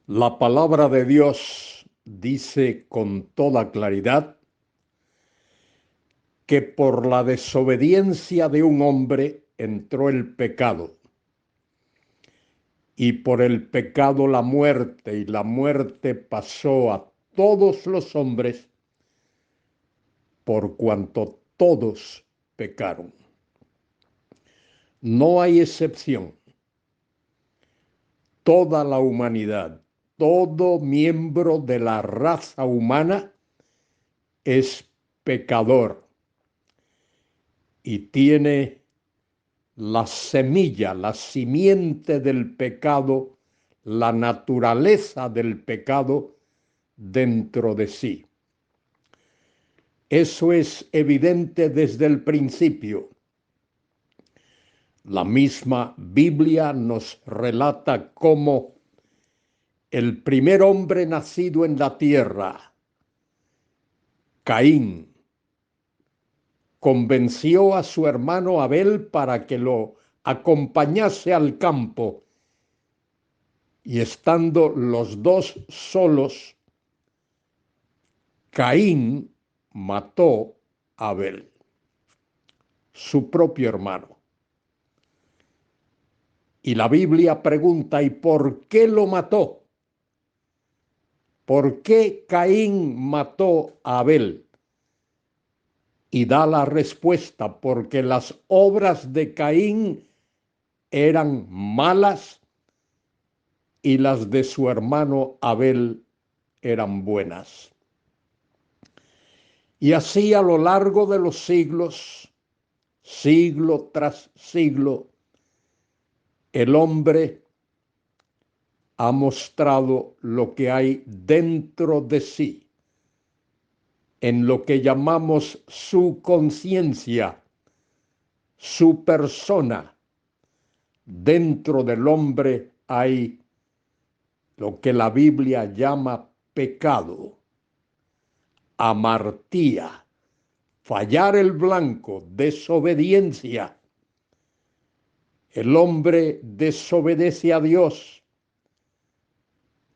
La palabra de Dios dice con toda claridad que por la desobediencia de un hombre entró el pecado, y por el pecado la muerte, y la muerte pasó a todos los hombres por cuanto todos pecaron. No hay excepción. Toda la humanidad, todo miembro de la raza humana es pecador y tiene la semilla, la simiente del pecado, la naturaleza del pecado dentro de sí. Eso es evidente desde el principio. La misma Biblia nos relata cómo el primer hombre nacido en la tierra, Caín, convenció a su hermano Abel para que lo acompañase al campo, y estando los dos solos, Caín mató a Abel, su propio hermano. Y la Biblia pregunta: ¿y por qué lo mató? ¿Por qué Caín mató a Abel? Y da la respuesta: porque las obras de Caín eran malas y las de su hermano Abel eran buenas. Y así a lo largo de los siglos, siglo tras siglo, el hombre ha mostrado lo que hay dentro de sí, en lo que llamamos su conciencia, su persona. Dentro del hombre hay lo que la Biblia llama pecado, amartía, fallar el blanco, desobediencia. El hombre desobedece a Dios,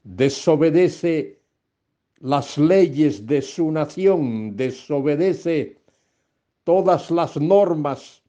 desobedece las leyes de su nación, desobedece todas las normas,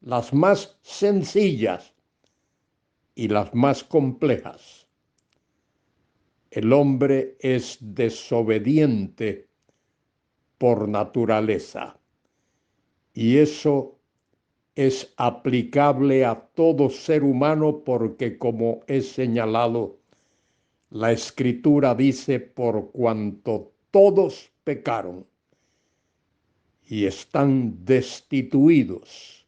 las más sencillas y las más complejas. El hombre es desobediente por naturaleza, y eso es aplicable a todo ser humano porque, como he señalado, la Escritura dice: por cuanto todos pecaron y están destituidos,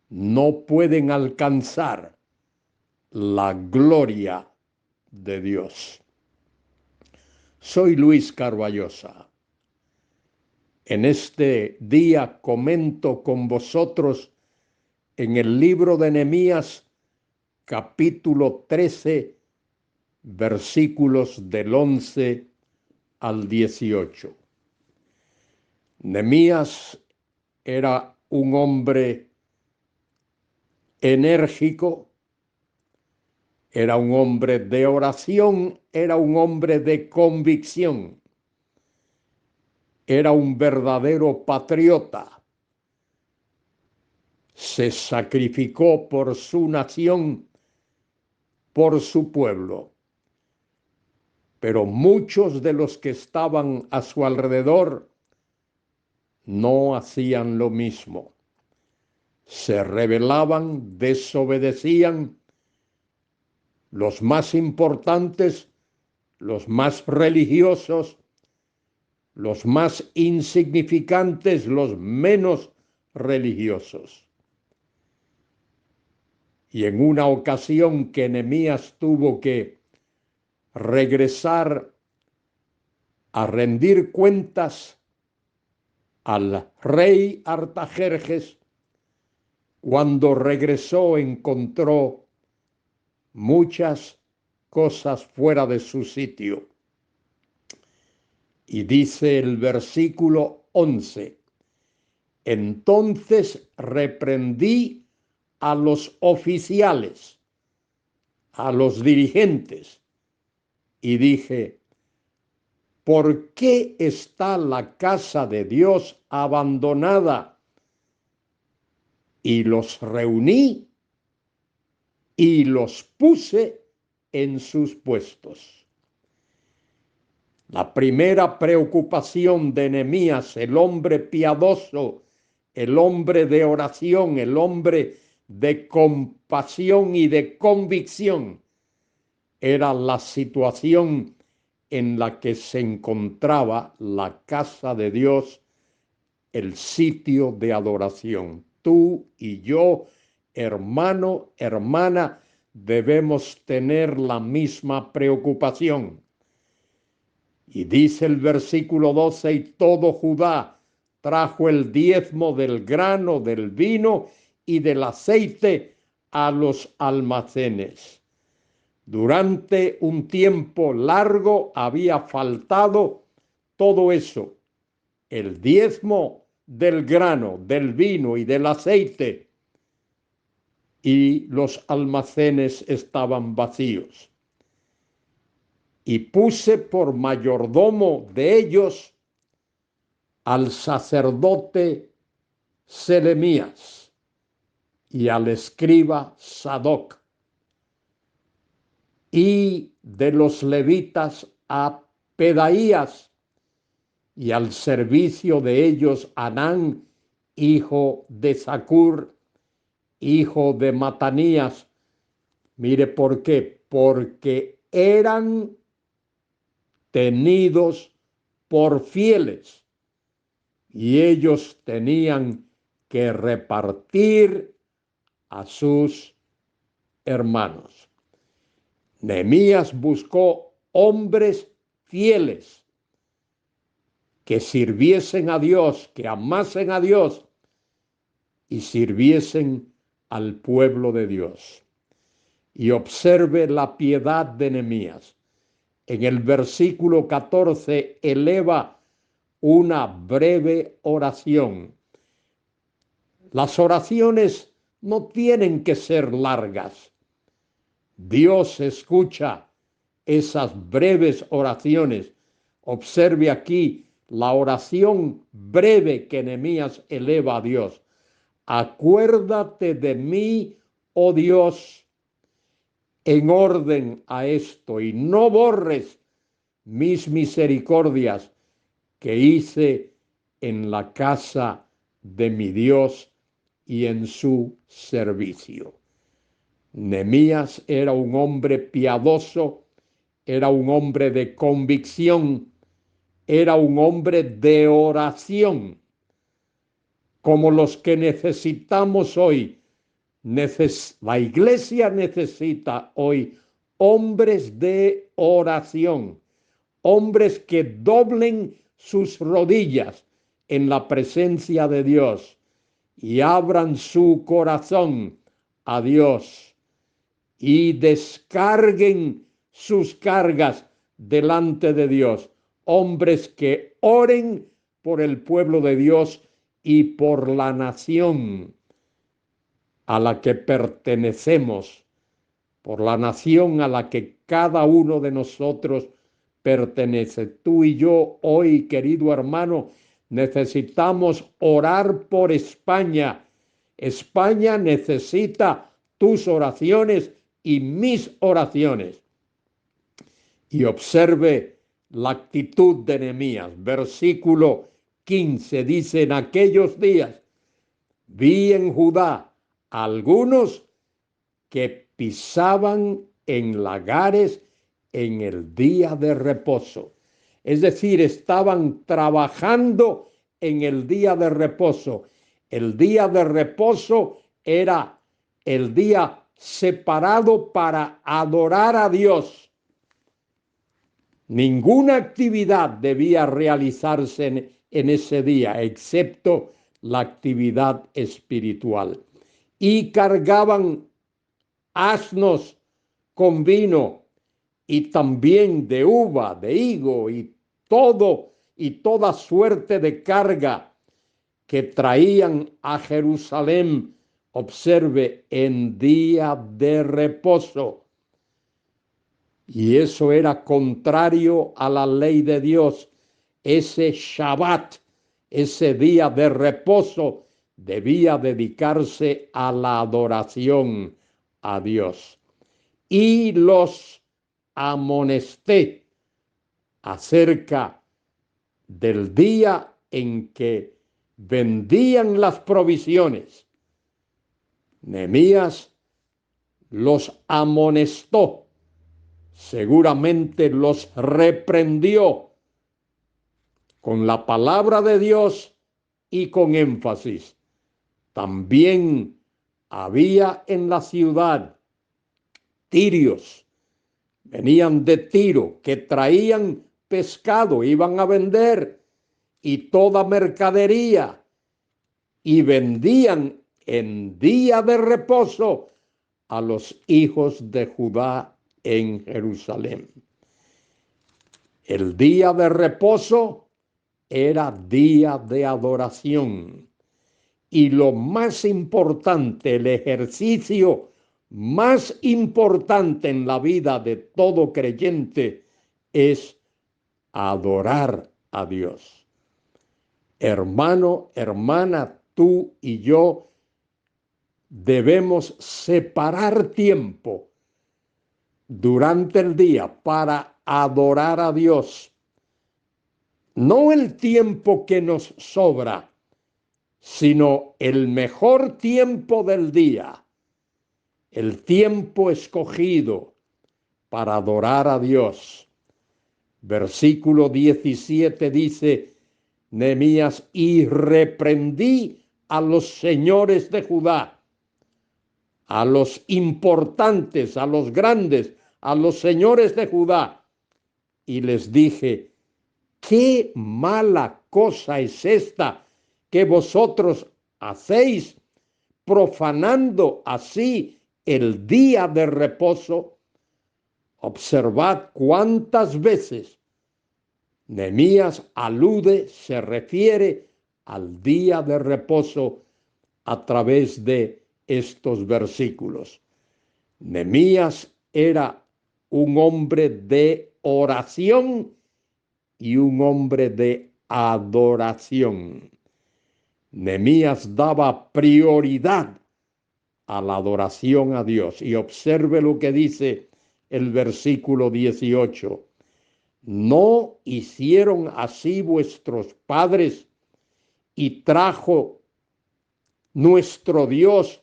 no pueden alcanzar la gloria de Dios. Soy Luis Carballosa. En este día comento con vosotros en el libro de Nehemías, capítulo 13, versículos del 11 al 18. Nehemías era un hombre enérgico, era un hombre de oración, era un hombre de convicción, era un verdadero patriota. Se sacrificó por su nación, por su pueblo. Pero muchos de los que estaban a su alrededor no hacían lo mismo. Se rebelaban, desobedecían. Los más importantes, los más religiosos, los más insignificantes, los menos religiosos. Y en una ocasión que Nehemías tuvo que regresar a rendir cuentas al rey Artajerjes, cuando regresó encontró muchas cosas fuera de su sitio. Y dice el versículo 11: entonces reprendí a los oficiales, a los dirigentes, y dije: ¿por qué está la casa de Dios abandonada? Y los reuní y los puse en sus puestos. La primera preocupación de Nehemías, el hombre piadoso, el hombre de oración, el hombre de compasión y de convicción, era la situación en la que se encontraba la casa de Dios, el sitio de adoración. Tú y yo, hermano, hermana, debemos tener la misma preocupación. Y dice el versículo 12: y todo Judá trajo el diezmo del grano, del vino y del aceite a los almacenes. Durante un tiempo largo había faltado todo eso: el diezmo del grano, del vino y del aceite, y los almacenes estaban vacíos. Y puse por mayordomo de ellos al sacerdote Selemías y al escriba Sadoc, y de los levitas a Pedaías, y al servicio de ellos Anán, hijo de Zacur, hijo de Matanías. Mire por qué: porque eran tenidos por fieles y ellos tenían que repartir a sus hermanos. Nehemías buscó hombres fieles que sirviesen a Dios, que amasen a Dios y sirviesen al pueblo de Dios. Y observe la piedad de Nehemías. En el versículo 14 eleva una breve oración. Las oraciones no tienen que ser largas. Dios escucha esas breves oraciones. Observe aquí la oración breve que Nehemías eleva a Dios: acuérdate de mí, oh Dios, en orden a esto, y no borres mis misericordias que hice en la casa de mi Dios y en su servicio. Nehemías era un hombre piadoso, era un hombre de convicción, era un hombre de oración, como los que necesitamos hoy. La iglesia necesita hoy hombres de oración, hombres que doblen sus rodillas en la presencia de Dios y abran su corazón a Dios y descarguen sus cargas delante de Dios. Hombres que oren por el pueblo de Dios y por la nación a la que pertenecemos, por la nación a la que cada uno de nosotros pertenece. Tú y yo hoy, querido hermano, necesitamos orar por España. España necesita tus oraciones y mis oraciones. Y observe la actitud de Nehemías. Versículo 15 dice: en aquellos días vi en Judá algunos que pisaban en lagares en el día de reposo. Es decir, estaban trabajando en el día de reposo. El día de reposo era el día separado para adorar a Dios. Ninguna actividad debía realizarse en ese día, excepto la actividad espiritual. Y cargaban asnos con vino y también de uva, de higo y toda suerte de carga que traían a Jerusalén. Observe, en día de reposo. y eso era contrario a la ley de Dios. Ese Shabbat, ese día de reposo, debía dedicarse a la adoración a Dios. Y los amonesté acerca del día en que vendían las provisiones. Nehemías los amonestó, seguramente los reprendió con la palabra de Dios y con énfasis. También había en la ciudad tirios, venían de Tiro, que traían pescado, iban a vender y toda mercadería, y vendían en día de reposo a los hijos de Judá en Jerusalén. El día de reposo era día de adoración. Y lo más importante, el ejercicio más importante en la vida de todo creyente es adorar a Dios. Hermano, hermana, tú y yo debemos separar tiempo durante el día para adorar a Dios. No el tiempo que nos sobra, sino el mejor tiempo del día, el tiempo escogido para adorar a Dios. Versículo 17 dice, Nehemías, y reprendí a los señores de Judá, a los importantes, a los grandes, a los señores de Judá, y les dije, qué mala cosa es esta que vosotros hacéis, profanando así el día de reposo. Observad cuántas veces Nehemías alude, se refiere al día de reposo a través de estos versículos. Nehemías era un hombre de oración y un hombre de adoración. Nehemías daba prioridad a la adoración a Dios. Y observe lo que dice el versículo 18. ¿No hicieron así vuestros padres y trajo nuestro Dios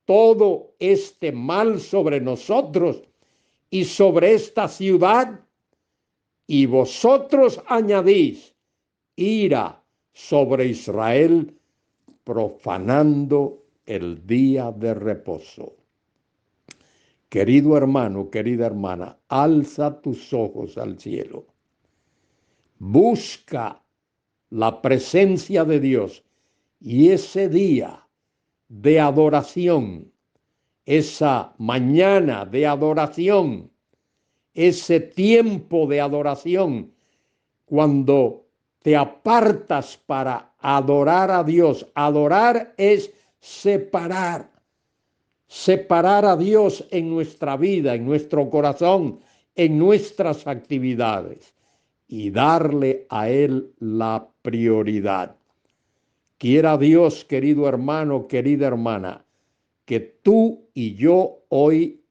todo este mal sobre nosotros y sobre esta ciudad? Y vosotros añadís ira sobre Israel, profanando el día de reposo. Querido hermano, querida hermana, alza tus ojos al cielo. Busca la presencia de Dios y ese día de adoración, esa mañana de adoración, ese tiempo de adoración, cuando te apartas para adorar a Dios. Adorar es separar a Dios en nuestra vida, en nuestro corazón, en nuestras actividades y darle a Él la prioridad. Quiera Dios, querido hermano, querida hermana, que tú y yo hoy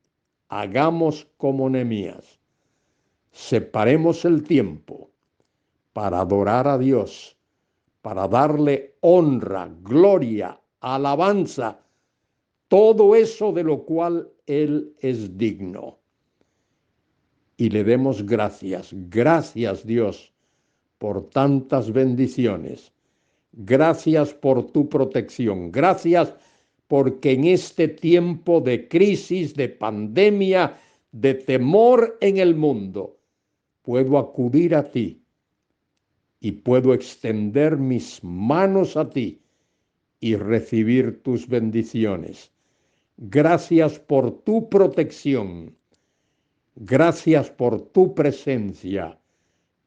hagamos como Nehemías. Separemos el tiempo para adorar a Dios, para darle honra, gloria, alabanza, todo eso de lo cual Él es digno. Y le demos gracias. Gracias, Dios, por tantas bendiciones. Gracias por tu protección. Gracias porque en este tiempo de crisis, de pandemia, de temor en el mundo, puedo acudir a ti y puedo extender mis manos a ti y recibir tus bendiciones. Gracias por tu protección. Gracias por tu presencia.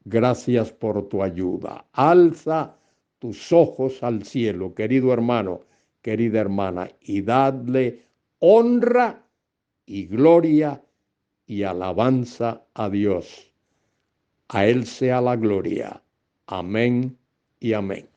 Gracias por tu ayuda. Alza tus ojos al cielo, querido hermano, querida hermana, y dadle honra y gloria y alabanza a Dios. A Él sea la gloria. Amén y amén.